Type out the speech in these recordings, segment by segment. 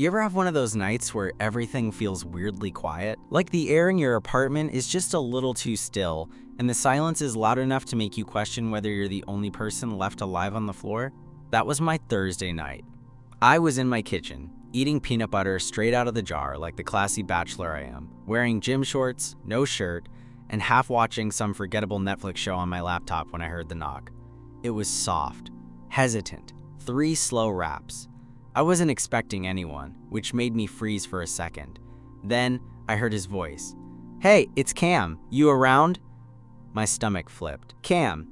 You ever have one of those nights where everything feels weirdly quiet? Like the air in your apartment is just a little too still, and the silence is loud enough to make you question whether you're the only person left alive on the floor? That was my Thursday night. I was in my kitchen, eating peanut butter straight out of the jar like the classy bachelor I am, wearing gym shorts, no shirt, and half watching some forgettable Netflix show on my laptop when I heard the knock. It was soft, hesitant, 3 slow raps. I wasn't expecting anyone, which made me freeze for a second. Then I heard his voice. "Hey, it's Cam. You around?" My stomach flipped. Cam,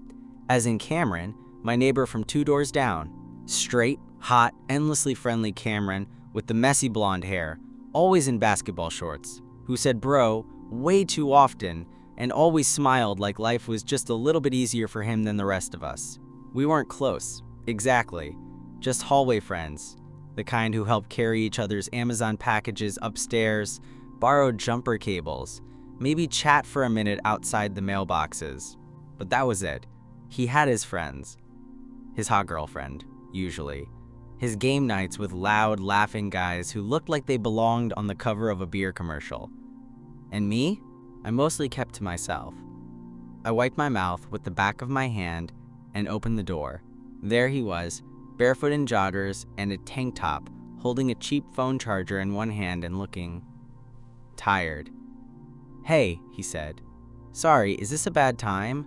as in Cameron, my neighbor from 2 doors down. Straight, hot, endlessly friendly Cameron with the messy blonde hair, always in basketball shorts, who said bro way too often and always smiled like life was just a little bit easier for him than the rest of us. We weren't close, exactly, just hallway friends. The kind who helped carry each other's Amazon packages upstairs, borrowed jumper cables, maybe chat for a minute outside the mailboxes. But that was it. He had his friends. His hot girlfriend, usually. His game nights with loud, laughing guys who looked like they belonged on the cover of a beer commercial. And me? I mostly kept to myself. I wiped my mouth with the back of my hand and opened the door. There he was, barefoot in joggers and a tank top, holding a cheap phone charger in one hand and looking tired. "Hey," he said. "Sorry, is this a bad time?"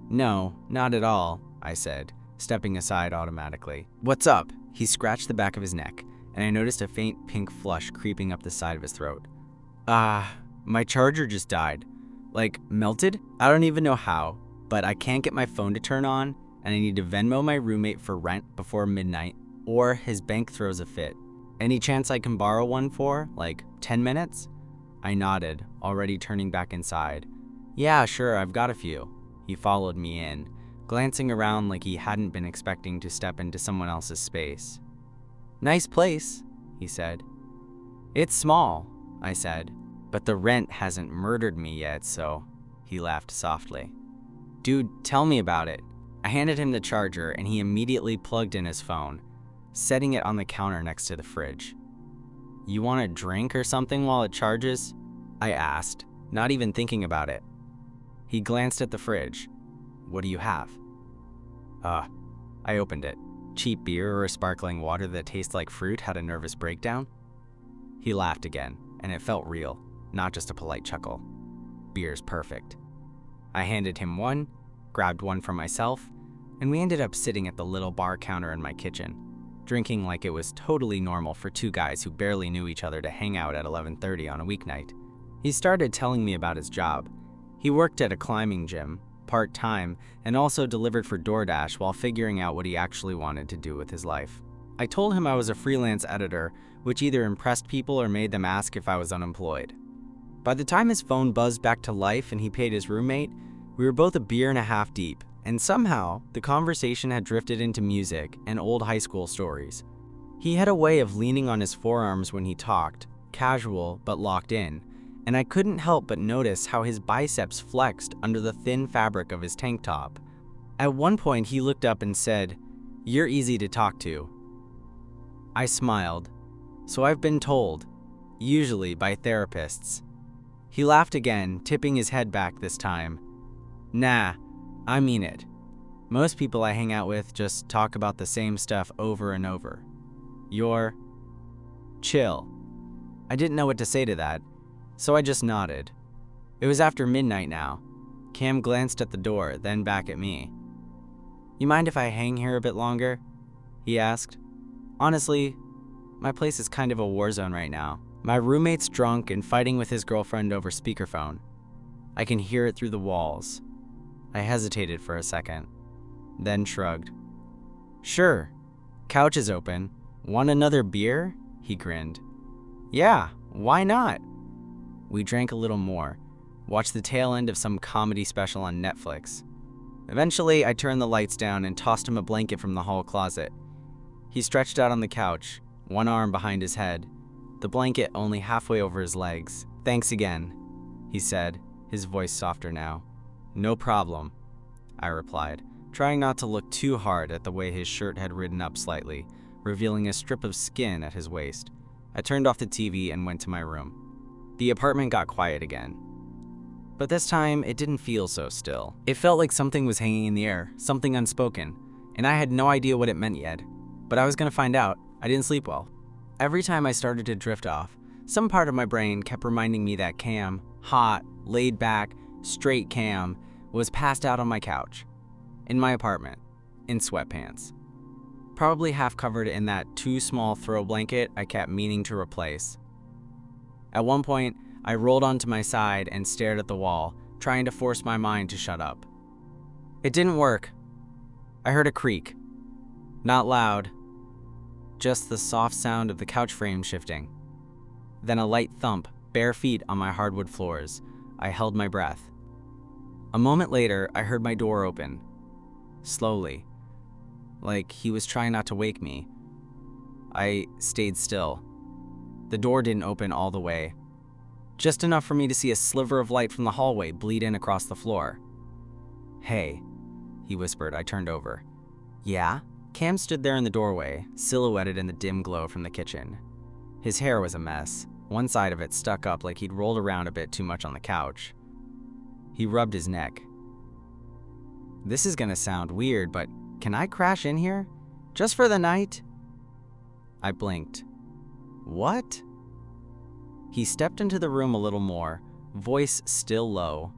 "No, not at all," I said, stepping aside automatically. "What's up?" He scratched the back of his neck, and I noticed a faint pink flush creeping up the side of his throat. My charger just died. Like, melted? I don't even know how, but I can't get my phone to turn on, and I need to Venmo my roommate for rent before midnight, or his bank throws a fit. Any chance I can borrow one for, like, 10 minutes? I nodded, already turning back inside. "Yeah, sure, I've got a few." He followed me in, glancing around like he hadn't been expecting to step into someone else's space. "Nice place," he said. "It's small," I said, "but the rent hasn't murdered me yet, so..." He laughed softly. "Dude, tell me about it." I handed him the charger and he immediately plugged in his phone, setting it on the counter next to the fridge. "You want a drink or something while it charges?" I asked, not even thinking about it. He glanced at the fridge. "What do you have?" I opened it. Cheap beer or sparkling water that tastes like fruit had a nervous breakdown? He laughed again, and it felt real, not just a polite chuckle. "Beer's perfect." I handed him one, grabbed one for myself, and we ended up sitting at the little bar counter in my kitchen, drinking like it was totally normal for 2 guys who barely knew each other to hang out at 11:30 on a weeknight. He started telling me about his job. He worked at a climbing gym, part-time, and also delivered for DoorDash while figuring out what he actually wanted to do with his life. I told him I was a freelance editor, which either impressed people or made them ask if I was unemployed. By the time his phone buzzed back to life and he paid his roommate, we were both a beer and a half deep, and somehow the conversation had drifted into music and old high school stories. He had a way of leaning on his forearms when he talked, casual but locked in, and I couldn't help but notice how his biceps flexed under the thin fabric of his tank top. At one point he looked up and said, "You're easy to talk to." I smiled. "So I've been told, usually by therapists." He laughed again, tipping his head back this time. "Nah, I mean it. Most people I hang out with just talk about the same stuff over and over. You're chill." I didn't know what to say to that, so I just nodded. It was after midnight now. Cam glanced at the door, then back at me. "You mind if I hang here a bit longer?" he asked. "Honestly, my place is kind of a war zone right now. My roommate's drunk and fighting with his girlfriend over speakerphone. I can hear it through the walls." I hesitated for a second, then shrugged. "Sure. Couch is open. Want another beer?" He grinned. "Yeah, why not?" We drank a little more, watched the tail end of some comedy special on Netflix. Eventually, I turned the lights down and tossed him a blanket from the hall closet. He stretched out on the couch, one arm behind his head, the blanket only halfway over his legs. "Thanks again," he said, his voice softer now. "No problem," I replied, trying not to look too hard at the way his shirt had ridden up slightly, revealing a strip of skin at his waist. I turned off the TV and went to my room. The apartment got quiet again. But this time, it didn't feel so still. It felt like something was hanging in the air, something unspoken, and I had no idea what it meant yet. But I was gonna find out. I didn't sleep well. Every time I started to drift off, some part of my brain kept reminding me that Cam, hot, laid back, straight Cam, was passed out on my couch, in my apartment, in sweatpants. Probably half covered in that too small throw blanket I kept meaning to replace. At one point, I rolled onto my side and stared at the wall, trying to force my mind to shut up. It didn't work. I heard a creak. Not loud, just the soft sound of the couch frame shifting. Then a light thump, bare feet on my hardwood floors. I held my breath. A moment later, I heard my door open. Slowly, like he was trying not to wake me. I stayed still. The door didn't open all the way, just enough for me to see a sliver of light from the hallway bleed in across the floor. "Hey," he whispered. I turned over. "Yeah?" Cam stood there in the doorway, silhouetted in the dim glow from the kitchen. His hair was a mess, one side of it stuck up like he'd rolled around a bit too much on the couch. He rubbed his neck. "This is gonna sound weird, but can I crash in here? Just for the night?" I blinked. "What?" He stepped into the room a little more, voice still low.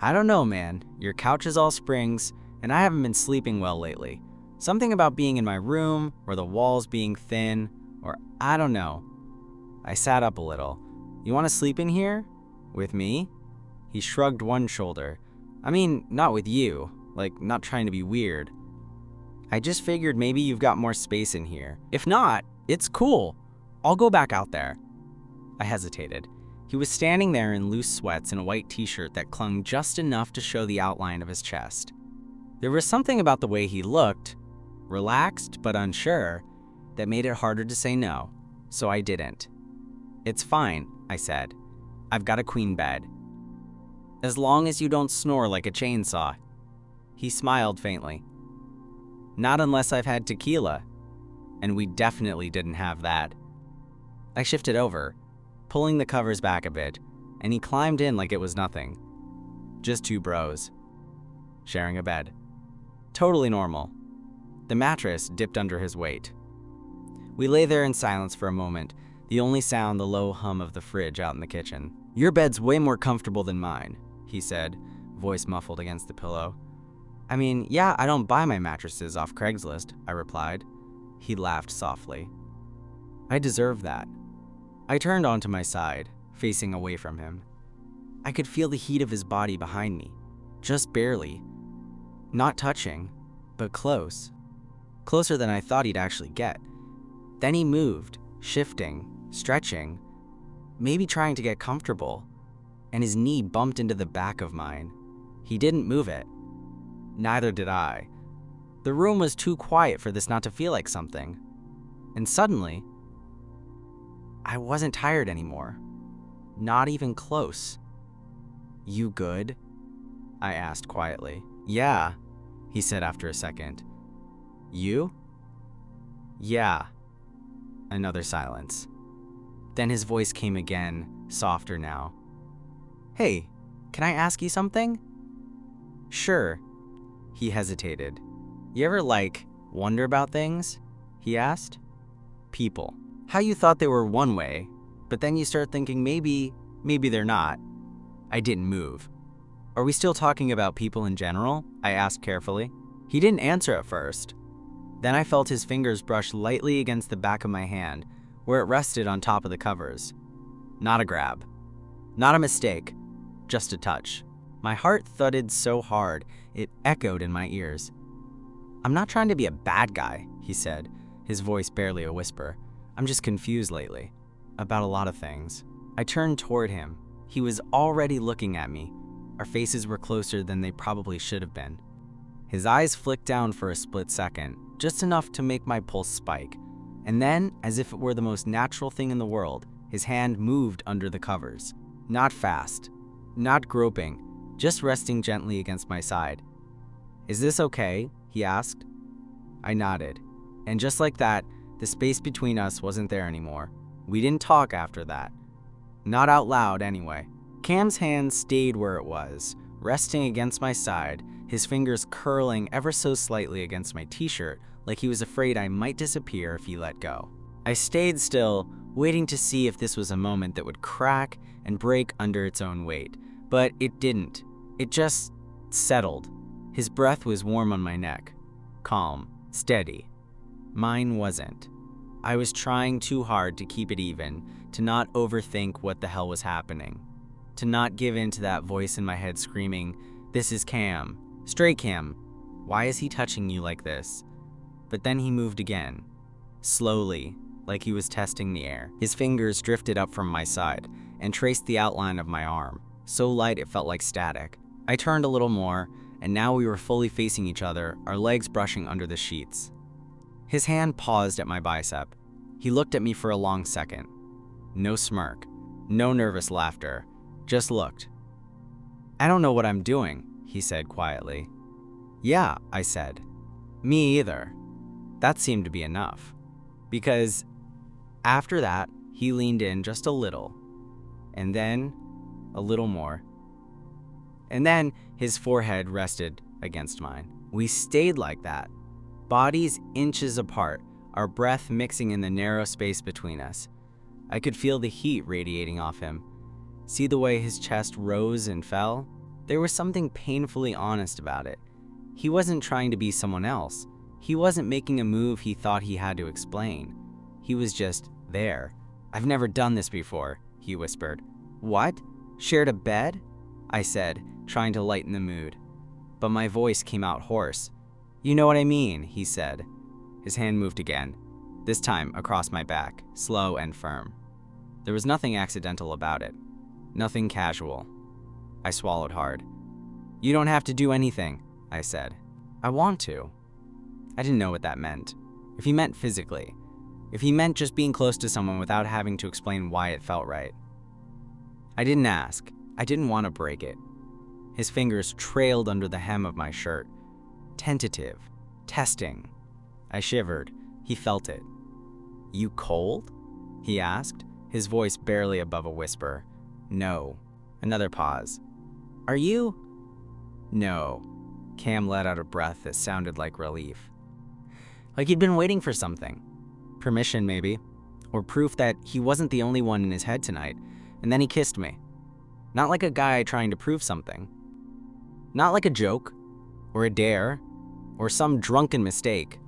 "I don't know, man. Your couch is all springs, and I haven't been sleeping well lately. Something about being in my room, or the walls being thin, or I don't know." I sat up a little. "You want to sleep in here? With me?" He shrugged one shoulder. "I mean, not with you. Like, not trying to be weird. I just figured maybe you've got more space in here. If not, it's cool. I'll go back out there." I hesitated. He was standing there in loose sweats and a white t-shirt that clung just enough to show the outline of his chest. There was something about the way he looked, relaxed but unsure, that made it harder to say no, so I didn't. "It's fine," I said. "I've got a queen bed. As long as you don't snore like a chainsaw." He smiled faintly. "Not unless I've had tequila." And we definitely didn't have that. I shifted over, pulling the covers back a bit, and he climbed in like it was nothing. Just two bros, sharing a bed. Totally normal. The mattress dipped under his weight. We lay there in silence for a moment, the only sound the low hum of the fridge out in the kitchen. "Your bed's way more comfortable than mine," he said, voice muffled against the pillow. "I mean, yeah, I don't buy my mattresses off Craigslist," I replied. He laughed softly. "I deserve that." I turned onto my side, facing away from him. I could feel the heat of his body behind me, just barely. Not touching, but close. Closer than I thought he'd actually get. Then he moved, shifting, stretching, maybe trying to get comfortable, and his knee bumped into the back of mine. He didn't move it. Neither did I. The room was too quiet for this not to feel like something. And suddenly, I wasn't tired anymore. Not even close. "You good?" I asked quietly. "Yeah," he said after a second. "You?" "Yeah." Another silence. Then his voice came again, softer now. "Hey, can I ask you something?" "Sure." He hesitated. "You ever, wonder about things?" he asked. "People. How you thought they were one way, but then you start thinking maybe they're not." I didn't move. "Are we still talking about people in general?" I asked carefully. He didn't answer at first. Then I felt his fingers brush lightly against the back of my hand, where it rested on top of the covers. Not a grab. Not a mistake. Just a touch. My heart thudded so hard, it echoed in my ears. "I'm not trying to be a bad guy," he said, his voice barely a whisper. "I'm just confused lately. About a lot of things." I turned toward him. He was already looking at me. Our faces were closer than they probably should have been. His eyes flicked down for a split second, just enough to make my pulse spike. And then, as if it were the most natural thing in the world, his hand moved under the covers. Not fast, not groping, just resting gently against my side. "Is this okay?" he asked. I nodded, and just like that, the space between us wasn't there anymore. We didn't talk after that. Not out loud, anyway. Cam's hand stayed where it was, resting against my side, his fingers curling ever so slightly against my t-shirt, like he was afraid I might disappear if he let go. I stayed still, waiting to see if this was a moment that would crack and break under its own weight. But it didn't. It just settled. His breath was warm on my neck. Calm. Steady. Mine wasn't. I was trying too hard to keep it even, to not overthink what the hell was happening. To not give in to that voice in my head screaming, "This is Cam. Stray Cam. Why is he touching you like this?" But then he moved again. Slowly, like he was testing the air. His fingers drifted up from my side and traced the outline of my arm, so light it felt like static. I turned a little more, and now we were fully facing each other, our legs brushing under the sheets. His hand paused at my bicep. He looked at me for a long second. No smirk, no nervous laughter, just looked. "I don't know what I'm doing," he said quietly. "Yeah," I said. "Me either." That seemed to be enough. Because after that, he leaned in just a little, and then a little more. And then his forehead rested against mine. We stayed like that, bodies inches apart, our breath mixing in the narrow space between us. I could feel the heat radiating off him. See the way his chest rose and fell? There was something painfully honest about it. He wasn't trying to be someone else. He wasn't making a move he thought he had to explain. He was just there. "I've never done this before," he whispered. "What? Shared a bed?" I said, trying to lighten the mood. But my voice came out hoarse. "You know what I mean," he said. His hand moved again, this time across my back, slow and firm. There was nothing accidental about it. Nothing casual. I swallowed hard. "You don't have to do anything," I said. "I want to." I didn't know what that meant. If he meant physically. If he meant just being close to someone without having to explain why it felt right. I didn't ask. I didn't want to break it. His fingers trailed under the hem of my shirt. Tentative. Testing. I shivered. He felt it. "You cold?" he asked, his voice barely above a whisper. "No." Another pause. "Are you?" "No." Cam let out a breath that sounded like relief. Like he'd been waiting for something. Permission, maybe. Or proof that he wasn't the only one in his head tonight. And then he kissed me. Not like a guy trying to prove something. Not like a joke, or a dare, or some drunken mistake.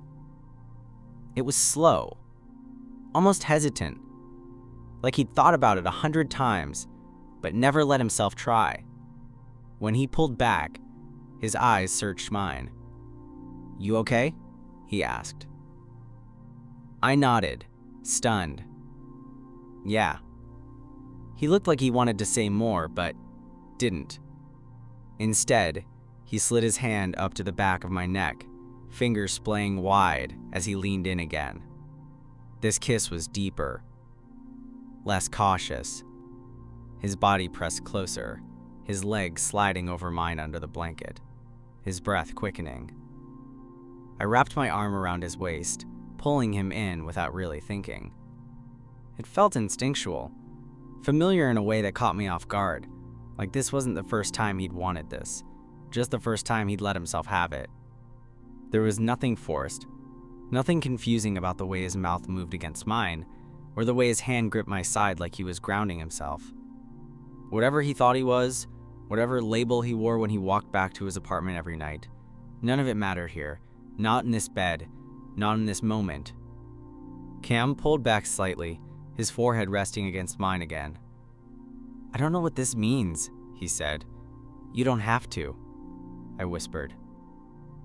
It was slow. Almost hesitant. Like he'd thought about it 100 times, but never let himself try. When he pulled back, his eyes searched mine. "You okay?" he asked. I nodded, stunned. "Yeah." He looked like he wanted to say more, but didn't. Instead, he slid his hand up to the back of my neck, fingers splaying wide as he leaned in again. This kiss was deeper, less cautious. His body pressed closer, his legs sliding over mine under the blanket, his breath quickening. I wrapped my arm around his waist, pulling him in without really thinking. It felt instinctual, familiar in a way that caught me off guard, like this wasn't the first time he'd wanted this, just the first time he'd let himself have it. There was nothing forced, nothing confusing about the way his mouth moved against mine, or the way his hand gripped my side like he was grounding himself. Whatever he thought he was, whatever label he wore when he walked back to his apartment every night, none of it mattered here. Not in this bed, not in this moment. Cam pulled back slightly, his forehead resting against mine again. "I don't know what this means," he said. "You don't have to," I whispered.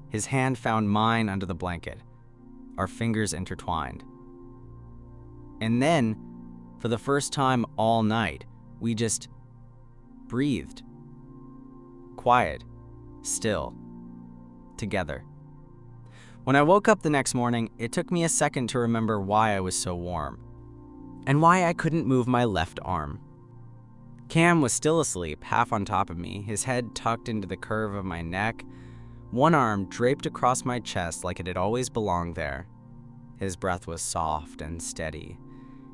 His hand found mine under the blanket, our fingers intertwined. And then, for the first time all night, we just breathed. Quiet, still, together. When I woke up the next morning, it took me a second to remember why I was so warm, and why I couldn't move my left arm. Cam was still asleep, half on top of me, his head tucked into the curve of my neck, one arm draped across my chest like it had always belonged there. His breath was soft and steady,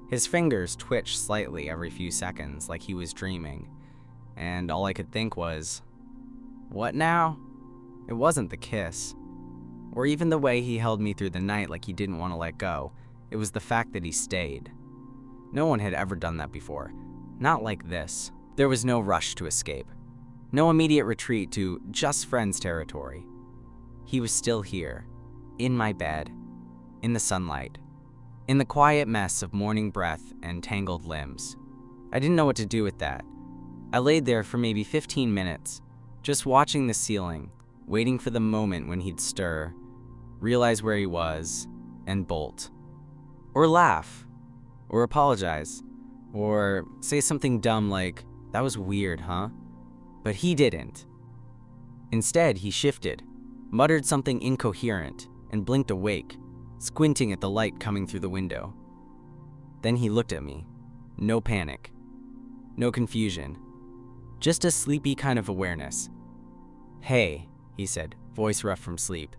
His fingers twitched slightly every few seconds like he was dreaming, and all I could think was, what now? It wasn't the kiss, or even the way he held me through the night like he didn't want to let go. It was the fact that he stayed. No one had ever done that before, not like this. There was no rush to escape, no immediate retreat to just friends territory. He was still here, in my bed, in the sunlight, in the quiet mess of morning breath and tangled limbs. I didn't know what to do with that. I laid there for maybe 15 minutes, just watching the ceiling, waiting for the moment when he'd stir, realize where he was, and bolt. Or laugh, or apologize, or say something dumb like, "That was weird, huh?" But he didn't. Instead, he shifted, muttered something incoherent, and blinked awake, squinting at the light coming through the window. Then he looked at me. No panic, no confusion, just a sleepy kind of awareness. "Hey," he said, voice rough from sleep.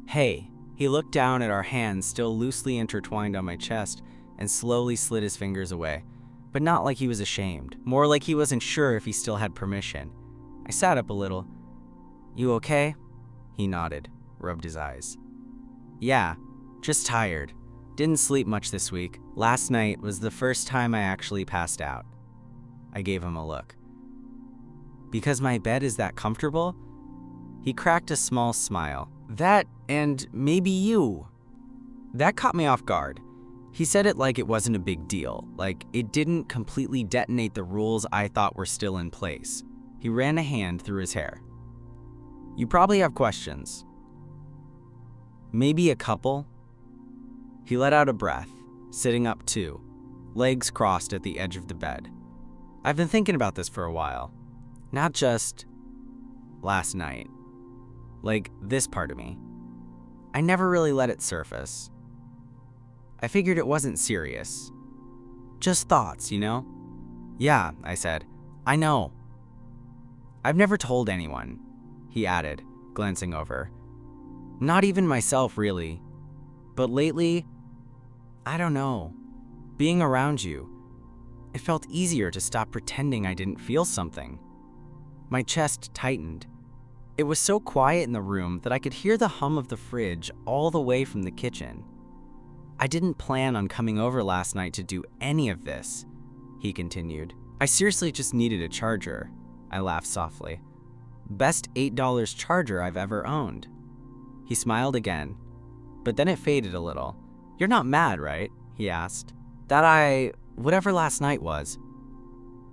"Hey." He looked down at our hands still loosely intertwined on my chest and slowly slid his fingers away, but not like he was ashamed, more like he wasn't sure if he still had permission. I sat up a little. "You okay?" He nodded, rubbed his eyes. "Yeah, just tired. Didn't sleep much this week. Last night was the first time I actually passed out." I gave him a look. "Because my bed is that comfortable?" He cracked a small smile. "That, and maybe you." That caught me off guard. He said it like it wasn't a big deal, like it didn't completely detonate the rules I thought were still in place. He ran a hand through his hair. "You probably have questions." "Maybe a couple?" He let out a breath, sitting up too, legs crossed at the edge of the bed. "I've been thinking about this for a while. Not just last night. Like this part of me. I never really let it surface. I figured it wasn't serious. Just thoughts, you know?" "Yeah," I said. "I know." "I've never told anyone," he added, glancing over. "Not even myself, really. But lately, I don't know. Being around you, it felt easier to stop pretending I didn't feel something." My chest tightened. It was so quiet in the room that I could hear the hum of the fridge all the way from the kitchen. "I didn't plan on coming over last night to do any of this," he continued. "I seriously just needed a charger." I laughed softly. "Best $8 charger I've ever owned." He smiled again, but then it faded a little. "You're not mad, right?" he asked. Whatever last night was."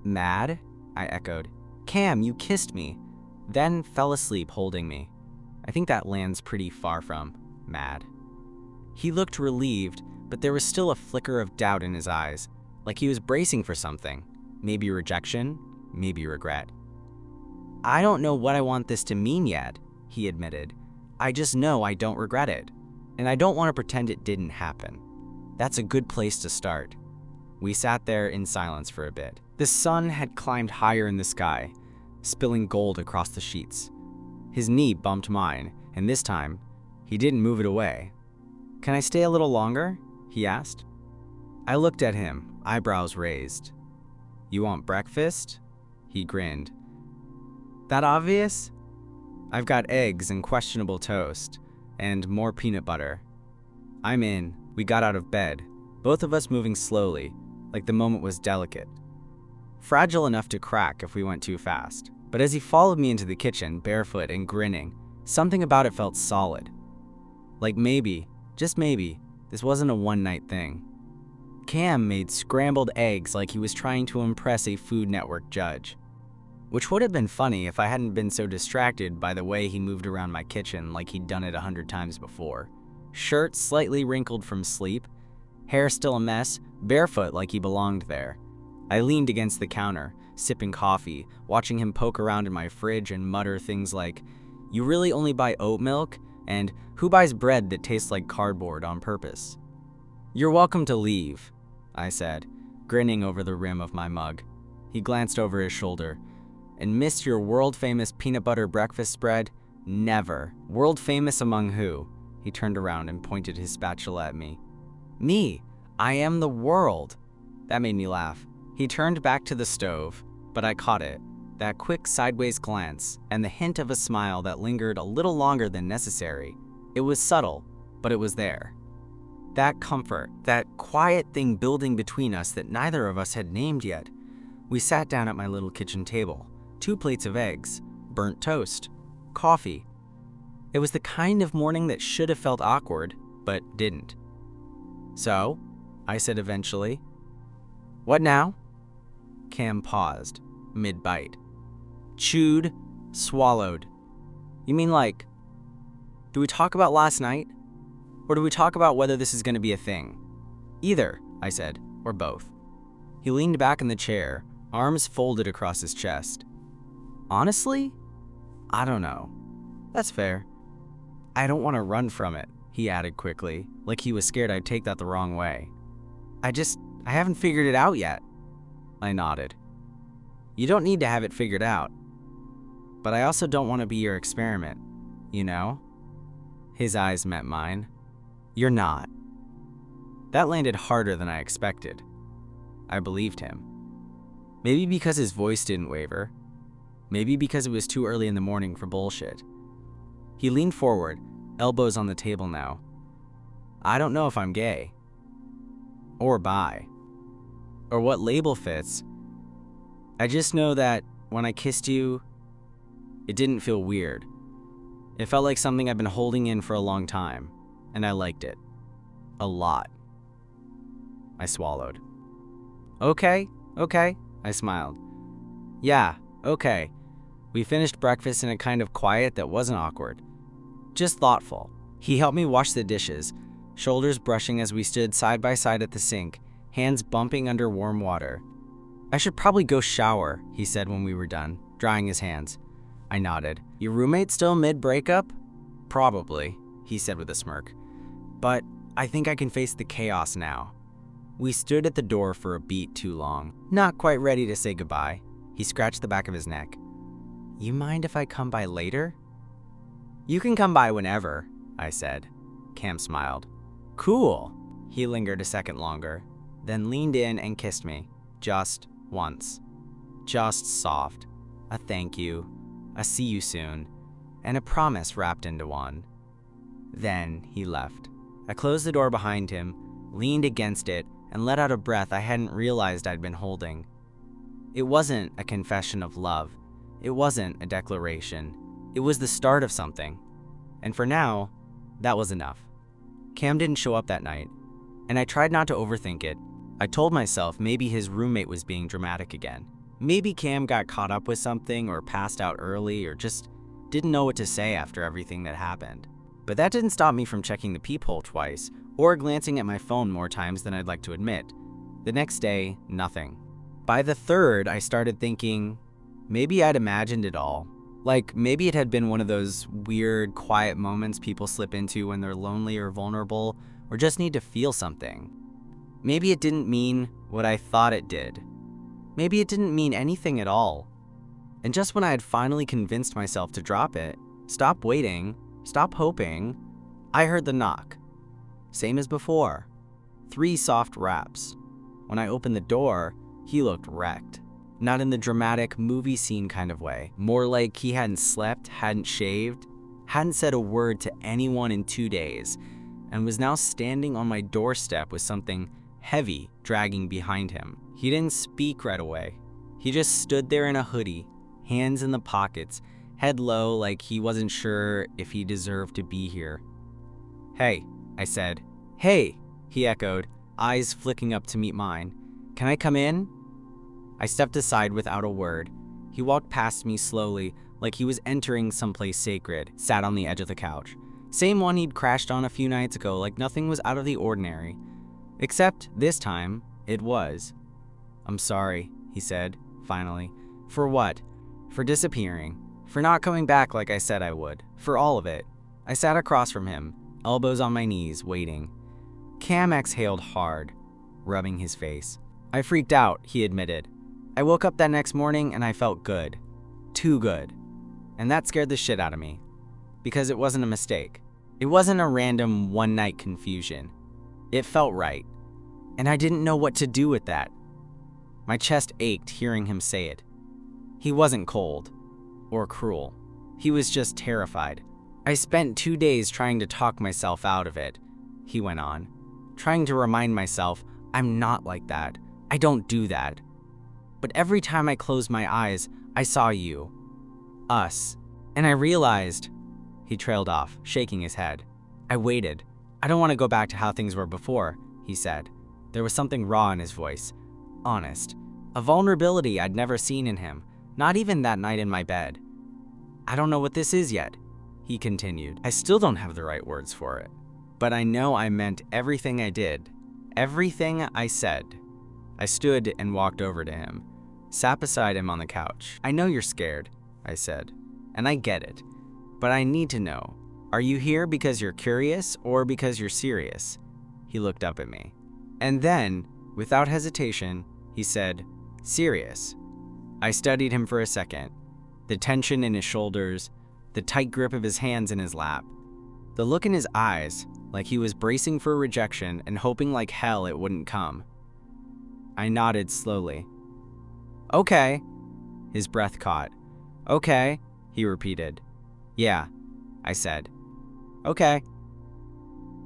"Mad?" I echoed. "Cam, you kissed me, then fell asleep holding me. I think that lands pretty far from mad." He looked relieved, but there was still a flicker of doubt in his eyes, like he was bracing for something. Maybe rejection, maybe regret. "I don't know what I want this to mean yet," he admitted. "I just know I don't regret it, and I don't want to pretend it didn't happen." That's a good place to start. We sat there in silence for a bit. The sun had climbed higher in the sky, spilling gold across the sheets. His knee bumped mine, and this time, he didn't move it away. "Can I stay a little longer?" he asked. I looked at him, eyebrows raised. "You want breakfast?" He grinned. "That obvious?" "I've got eggs and questionable toast, and more peanut butter." "I'm in." We got out of bed, both of us moving slowly, like the moment was delicate. Fragile enough to crack if we went too fast. But as he followed me into the kitchen, barefoot and grinning, something about it felt solid. Like maybe, just maybe, this wasn't a one-night thing. Cam made scrambled eggs like he was trying to impress a Food Network judge. Which would have been funny if I hadn't been so distracted by the way he moved around my kitchen like he'd done it 100 times before. Shirt slightly wrinkled from sleep, hair still a mess, barefoot like he belonged there. I leaned against the counter, sipping coffee, watching him poke around in my fridge and mutter things like, "You really only buy oat milk?" and "Who buys bread that tastes like cardboard on purpose?" "You're welcome to leave," I said, grinning over the rim of my mug. He glanced over his shoulder. "And miss your world-famous peanut butter breakfast spread? Never." "World-famous among who?" He turned around and pointed his spatula at me. "Me. I am the world." That made me laugh. He turned back to the stove, but I caught it. That quick sideways glance, and the hint of a smile that lingered a little longer than necessary. It was subtle, but it was there. That comfort, that quiet thing building between us that neither of us had named yet. We sat down at my little kitchen table. 2 plates of eggs, burnt toast, coffee. It was the kind of morning that should have felt awkward, but didn't. "So?" I said eventually. "What now?" Cam paused, mid-bite. Chewed, swallowed. "You mean like, do we talk about last night? Or do we talk about whether this is going to be a thing?" "Either," I said, "or both." He leaned back in the chair, arms folded across his chest. "Honestly, I don't know." "That's fair." "I don't want to run from it," he added quickly, like he was scared I'd take that the wrong way. I haven't figured it out yet." I nodded. "You don't need to have it figured out. But I also don't want to be your experiment, you know?" His eyes met mine. "You're not." That landed harder than I expected. I believed him. Maybe because his voice didn't waver. Maybe because it was too early in the morning for bullshit. He leaned forward, elbows on the table now. "I don't know if I'm gay. Or bi. Or what label fits. I just know that when I kissed you, it didn't feel weird. It felt like something I've been holding in for a long time, and I liked it. A lot." I swallowed. Okay, I smiled. "Yeah, okay." We finished breakfast in a kind of quiet that wasn't awkward. Just thoughtful. He helped me wash the dishes, shoulders brushing as we stood side by side at the sink, hands bumping under warm water. "I should probably go shower," he said when we were done, drying his hands. I nodded. "Your roommate still mid-breakup?" "Probably," he said with a smirk. "But I think I can face the chaos now." We stood at the door for a beat too long, not quite ready to say goodbye. He scratched the back of his neck. "You mind if I come by later?" "You can come by whenever," I said. Cam smiled. "Cool." He lingered a second longer, then leaned in and kissed me. Just once. Just soft. A thank you, a see you soon, and a promise wrapped into one. Then he left. I closed the door behind him, leaned against it, and let out a breath I hadn't realized I'd been holding. It wasn't a confession of love. It wasn't a declaration. It was the start of something. And for now, that was enough. Cam didn't show up that night, and I tried not to overthink it. I told myself maybe his roommate was being dramatic again. Maybe Cam got caught up with something or passed out early or just didn't know what to say after everything that happened. But that didn't stop me from checking the peephole twice or glancing at my phone more times than I'd like to admit. The next day, nothing. By the third, I started thinking, maybe I'd imagined it all. Like maybe it had been one of those weird, quiet moments people slip into when they're lonely or vulnerable or just need to feel something. Maybe it didn't mean what I thought it did. Maybe it didn't mean anything at all. And just when I had finally convinced myself to drop it, stop waiting, stop hoping, I heard the knock. Same as before. 3 soft raps. When I opened the door, he looked wrecked. Not in the dramatic movie scene kind of way. More like he hadn't slept, hadn't shaved, hadn't said a word to anyone in 2 days, and was now standing on my doorstep with something heavy dragging behind him. He didn't speak right away. He just stood there in a hoodie, hands in the pockets, head low like he wasn't sure if he deserved to be here. "Hey," I said. "Hey," he echoed, eyes flicking up to meet mine. "Can I come in?" I stepped aside without a word. He walked past me slowly, like he was entering someplace sacred, sat on the edge of the couch. Same one he'd crashed on a few nights ago, like nothing was out of the ordinary. Except this time, it was. "I'm sorry," he said, finally. "For what?" "For disappearing. For not coming back like I said I would. For all of it." I sat across from him, elbows on my knees, waiting. Cam exhaled hard, rubbing his face. "I freaked out," he admitted. "I woke up that next morning and I felt good. Too good. And that scared the shit out of me. Because it wasn't a mistake. It wasn't a random one-night confusion. It felt right. And I didn't know what to do with that. My chest ached hearing him say it. He wasn't cold or cruel. He was just terrified. I spent 2 days trying to talk myself out of it, he went on, trying to remind myself I'm not like that. I don't do that. But every time I closed my eyes, I saw you. Us. And I realized, he trailed off, shaking his head. I waited. I don't want to go back to how things were before, he said. There was something raw in his voice. Honest. A vulnerability I'd never seen in him, not even that night in my bed. I don't know what this is yet, he continued. I still don't have the right words for it. But I know I meant everything I did. Everything I said. I stood and walked over to him, sat beside him on the couch. I know you're scared, I said, and I get it. But I need to know, are you here because you're curious or because you're serious? He looked up at me. And then, without hesitation, he said, serious. I studied him for a second. The tension in his shoulders, the tight grip of his hands in his lap, the look in his eyes, like he was bracing for rejection and hoping like hell it wouldn't come. I nodded slowly. Okay. His breath caught. Okay, he repeated. Yeah, I said. Okay.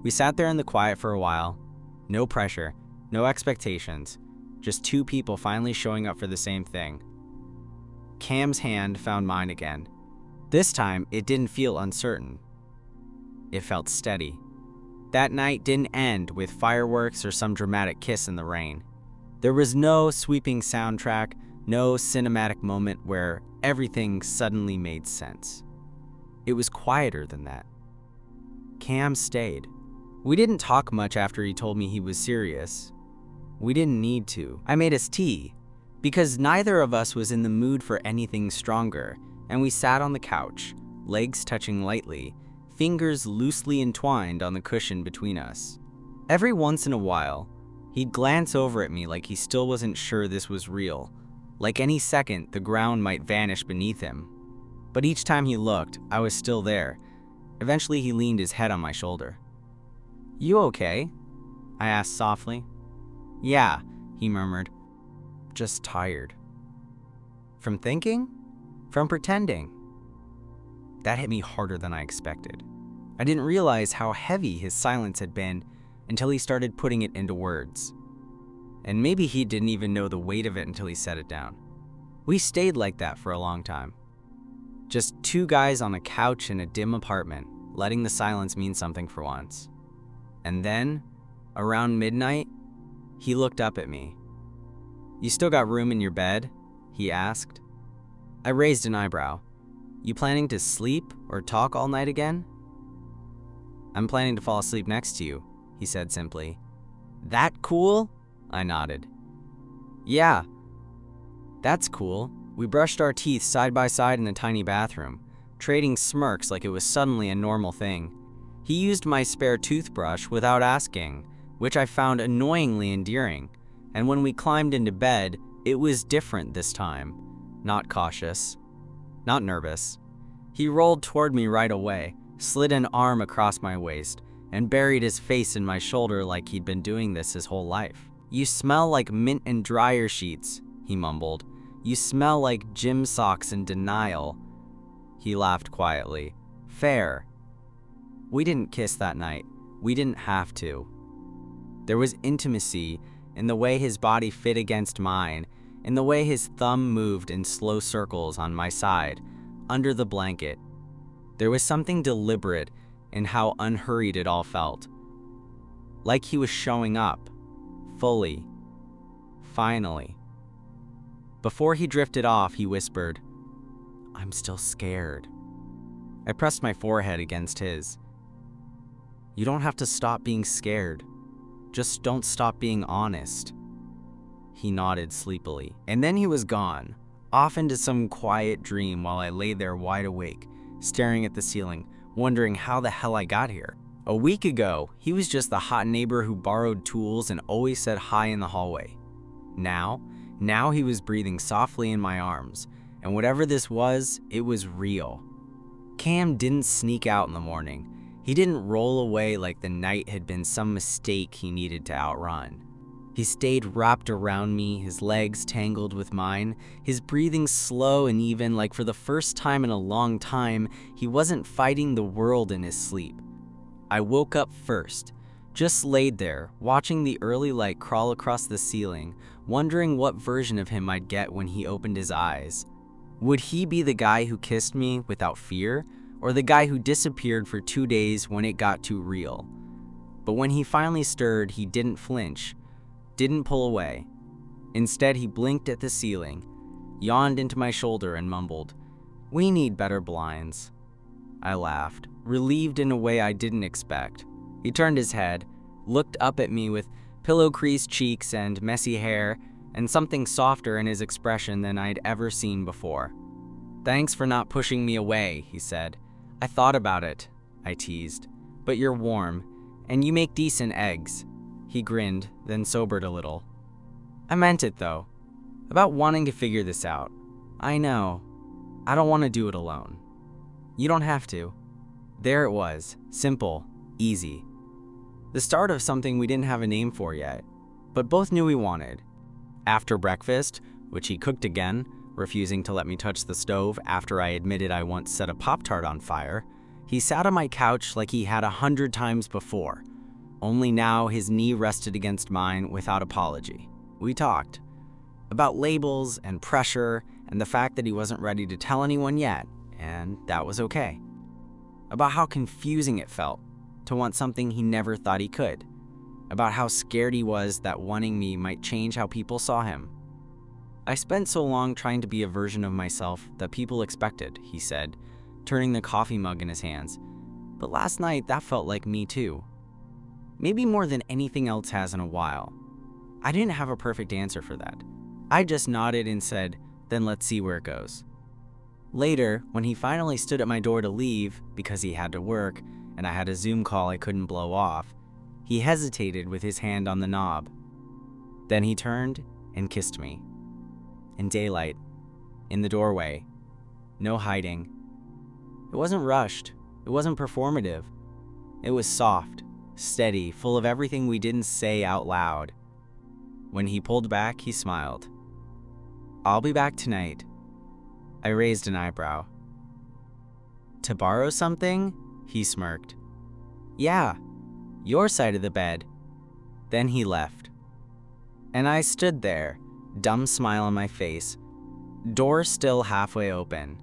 We sat there in the quiet for a while. No pressure, no expectations, just two people finally showing up for the same thing. Cam's hand found mine again. This time, it didn't feel uncertain. It felt steady. That night didn't end with fireworks or some dramatic kiss in the rain. There was no sweeping soundtrack, no cinematic moment where everything suddenly made sense. It was quieter than that. Cam stayed. We didn't talk much after he told me he was serious. We didn't need to. I made us tea, because neither of us was in the mood for anything stronger, and we sat on the couch, legs touching lightly, fingers loosely entwined on the cushion between us. Every once in a while, he'd glance over at me like he still wasn't sure this was real, like any second the ground might vanish beneath him. But each time he looked, I was still there. Eventually he leaned his head on my shoulder. You okay? I asked softly. Yeah, he murmured. Just tired. From thinking? From pretending. That hit me harder than I expected. I didn't realize how heavy his silence had been until he started putting it into words. And maybe he didn't even know the weight of it until he set it down. We stayed like that for a long time. Just two guys on a couch in a dim apartment, letting the silence mean something for once. And then, around midnight, he looked up at me. You still got room in your bed? He asked. I raised an eyebrow. You planning to sleep or talk all night again? I'm planning to fall asleep next to you, he said simply. That cool? I nodded. Yeah, that's cool. We brushed our teeth side by side in the tiny bathroom, trading smirks like it was suddenly a normal thing. He used my spare toothbrush without asking, which I found annoyingly endearing. And when we climbed into bed, it was different this time. Not cautious, not nervous. He rolled toward me right away, slid an arm across my waist, and buried his face in my shoulder like he'd been doing this his whole life. You smell like mint and dryer sheets, he mumbled. You smell like gym socks in denial. He laughed quietly. Fair. We didn't kiss that night. We didn't have to. There was intimacy in the way his body fit against mine, in the way his thumb moved in slow circles on my side, under the blanket. There was something deliberate in how unhurried it all felt. Like he was showing up, fully, finally. Before he drifted off, he whispered, I'm still scared. I pressed my forehead against his. You don't have to stop being scared. Just don't stop being honest. He nodded sleepily, and then he was gone, off into some quiet dream while I lay there wide awake, staring at the ceiling, wondering how the hell I got here. A week ago, he was just the hot neighbor who borrowed tools and always said hi in the hallway. Now he was breathing softly in my arms, and whatever this was, it was real. Cam didn't sneak out in the morning. He didn't roll away like the night had been some mistake he needed to outrun. He stayed wrapped around me, his legs tangled with mine, his breathing slow and even, like for the first time in a long time, he wasn't fighting the world in his sleep. I woke up first, just laid there, watching the early light crawl across the ceiling, wondering what version of him I'd get when he opened his eyes. Would he be the guy who kissed me without fear, or the guy who disappeared for 2 days when it got too real? But when he finally stirred, he didn't flinch, didn't pull away. Instead, he blinked at the ceiling, yawned into my shoulder and mumbled, "We need better blinds." I laughed, relieved in a way I didn't expect. He turned his head, looked up at me with pillow-creased cheeks and messy hair, and something softer in his expression than I'd ever seen before. "Thanks for not pushing me away," he said. "I thought about it," I teased. "But you're warm, and you make decent eggs." He grinned, then sobered a little. "I meant it, though. About wanting to figure this out. I know. I don't want to do it alone." "You don't have to." There it was. Simple. Easy. The start of something we didn't have a name for yet, but both knew we wanted. After breakfast, which he cooked again, refusing to let me touch the stove after I admitted I once set a Pop-Tart on fire, he sat on my couch like he had 100 times before. Only now his knee rested against mine without apology. We talked about labels and pressure and the fact that he wasn't ready to tell anyone yet, and that was okay. About how confusing it felt to want something he never thought he could. About how scared he was that wanting me might change how people saw him. "I spent so long trying to be a version of myself that people expected," he said, turning the coffee mug in his hands. "But last night that felt like me too. Maybe more than anything else has in a while." I didn't have a perfect answer for that. I just nodded and said, "Then let's see where it goes." Later, when he finally stood at my door to leave because he had to work and I had a Zoom call I couldn't blow off, he hesitated with his hand on the knob. Then he turned and kissed me. In daylight, in the doorway, no hiding. It wasn't rushed, it wasn't performative. It was soft, steady, full of everything we didn't say out loud. When he pulled back, he smiled. "I'll be back tonight." I raised an eyebrow. "To borrow something?" He smirked. "Yeah, your side of the bed." Then he left. And I stood there, dumb smile on my face, door still halfway open,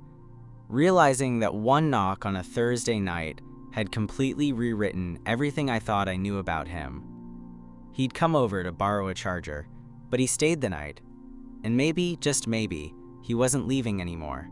realizing that one knock on a Thursday night had completely rewritten everything I thought I knew about him. He'd come over to borrow a charger, but he stayed the night. And maybe, just maybe, he wasn't leaving anymore.